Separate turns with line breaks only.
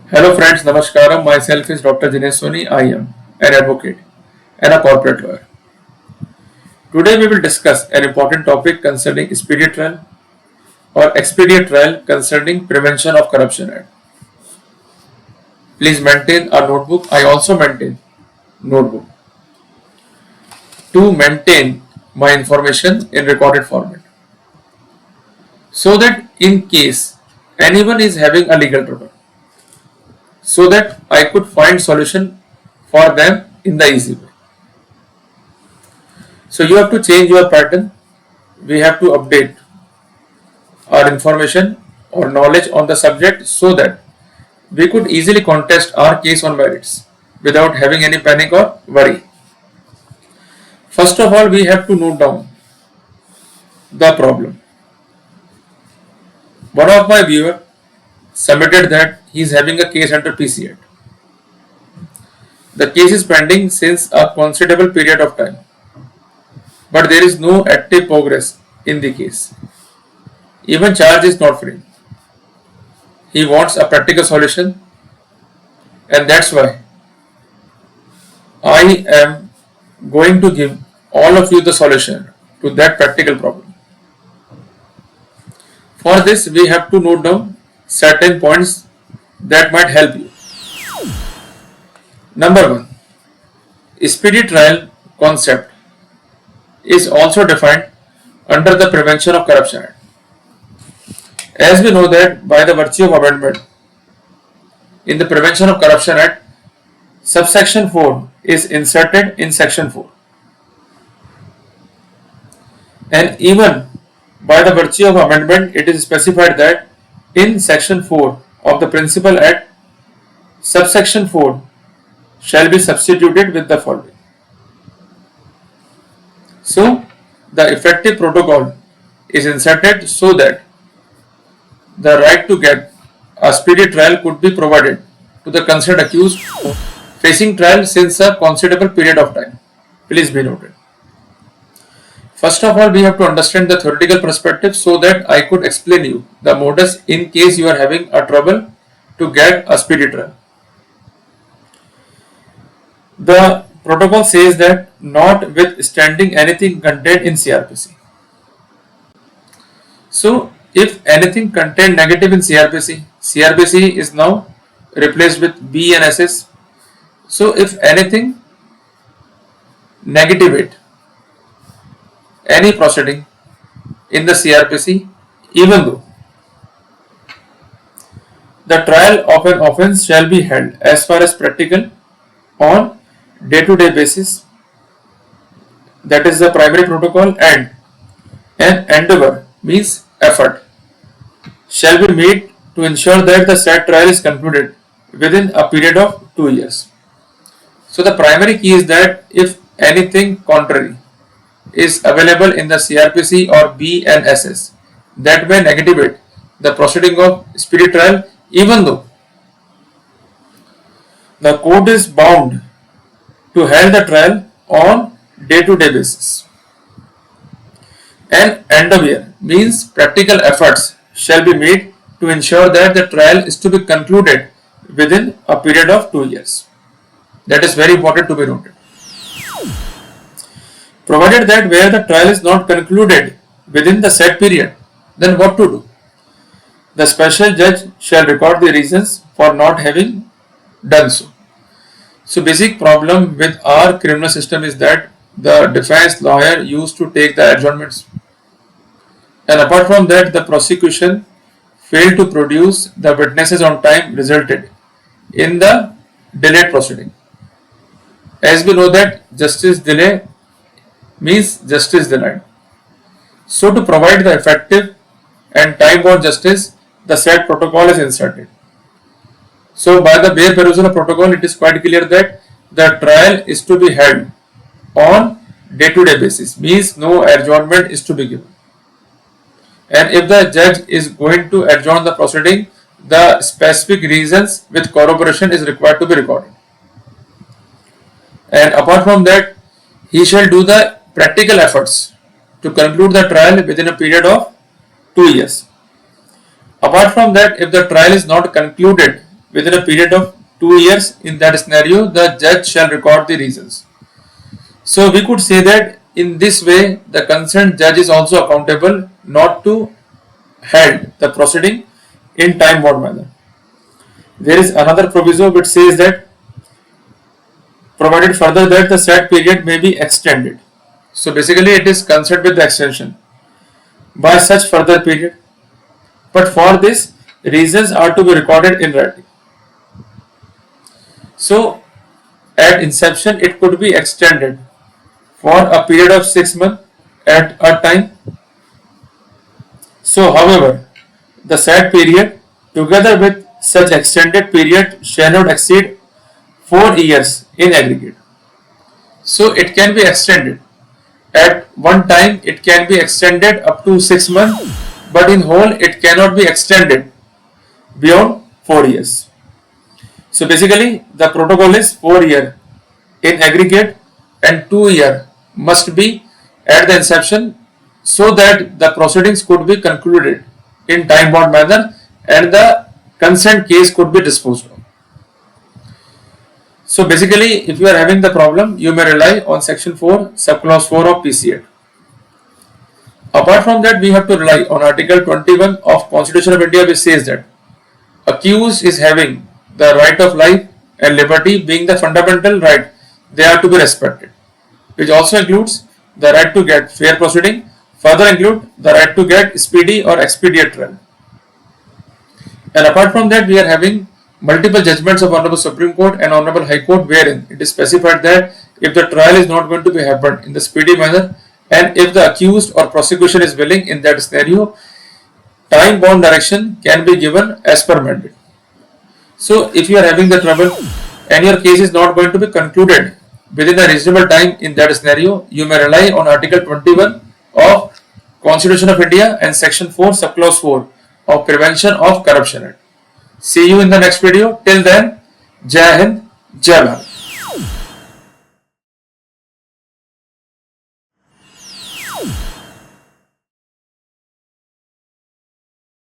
Hello friends, Namaskaram. Myself is Dr. Jinesh Soni. I am an advocate and a corporate lawyer. Today we will discuss an important topic concerning speedy trial or expedient trial concerning Prevention of Corruption Act. Please maintain a notebook. I also maintain notebook to maintain my information in recorded format, so that in case anyone is having a legal trouble, so that I could find solution for them in the easy way. So you have to change your pattern. We have to update our information or knowledge on the subject so that we could easily contest our case on merits without having any panic or worry. First of all, we have to note down the problem. One of my viewer submitted that he is having a case under PC Act. The case is pending since a considerable period of time, but there is no active progress in the case. Even charge is not framed. He wants a practical solution, and that's why I am going to give all of you the solution to that practical problem. For this, we have to note down certain points that might help you. Number one, speedy trial concept is also defined under the Prevention of Corruption Act. As we know that by the virtue of amendment in the Prevention of Corruption Act, subsection 4 is inserted in section 4. And even by the virtue of amendment, it is specified that in section 4 of the Principal Act, subsection 4 shall be substituted with the following. So, the effective protocol is inserted so that the right to get a speedy trial could be provided to the concerned accused facing trial since a considerable period of time. Please be noted. First of all, we have to understand the theoretical perspective so that I could explain you the modus in case you are having a trouble to get a speedy trial. The protocol says that notwithstanding anything contained in CRPC. So, if anything contained negative in CRPC, CRPC is now replaced with B and SS. So, if anything negativate any proceeding in the CRPC, even though the trial of an offence shall be held as far as practical on day-to-day basis, that is the primary protocol, and an endeavour means effort shall be made to ensure that the said trial is concluded within a period of 2 years. So the primary key is that if anything contrary is available in the CRPC or B and SS that may negativate the proceeding of speedy trial, even though the court is bound to hold the trial on day-to-day basis. An endeavour means practical efforts shall be made to ensure that the trial is to be concluded within a period of 2 years. That is very important to be noted. Provided that where the trial is not concluded within the set period, then what to do? The special judge shall record the reasons for not having done so. So basic problem with our criminal system is that the defense lawyer used to take the adjournments, and apart from that the prosecution failed to produce the witnesses on time, resulted in the delayed proceeding. As we know that justice delay means justice denied. So to provide the effective and time-bound justice, the said protocol is inserted. So by the bare perusal of protocol, it is quite clear that the trial is to be held on day-to-day basis, means no adjournment is to be given. And if the judge is going to adjourn the proceeding, the specific reasons with corroboration is required to be recorded. And apart from that, he shall do the practical efforts to conclude the trial within a period of 2 years. Apart from that, if the trial is not concluded within a period of 2 years. In that scenario, the judge shall record the reasons. So we could say that in this way, the concerned judge is also accountable not to held the proceeding in time-bound manner. There is another proviso which says that provided further that the said period may be extended. So basically it is concerned with the extension by such further period. But for this, reasons are to be recorded in writing. So at inception it could be extended for a period of 6 months at a time. So however, the said period together with such extended period shall not exceed 4 years in aggregate. So it can be extended. At one time it can be extended up to 6 months, but in whole it cannot be extended beyond 4 years. So basically the protocol is 4 year in aggregate and 2 year must be at the inception so that the proceedings could be concluded in time bound manner and the consent case could be disposed of. So basically if you are having the problem, you may rely on section 4 subclause 4 of PC Act. Apart from that, we have to rely on article 21 of Constitution of India which says that accused is having the right of life and liberty being the fundamental right, they are to be respected, which also includes the right to get fair proceeding, further include the right to get speedy or expedient trial. And apart from that, we are having multiple judgments of Honorable Supreme Court and Honorable High Court wherein it is specified that if the trial is not going to be happened in the speedy manner and if the accused or prosecution is willing, in that scenario, time bound direction can be given as per mandate. So if you are having the trouble and your case is not going to be concluded within a reasonable time, in that scenario, you may rely on article 21 of Constitution of India and section 4 subclause 4 of Prevention of Corruption Act. See you in the next video. Till then, Jai Hind, Jai Bharat.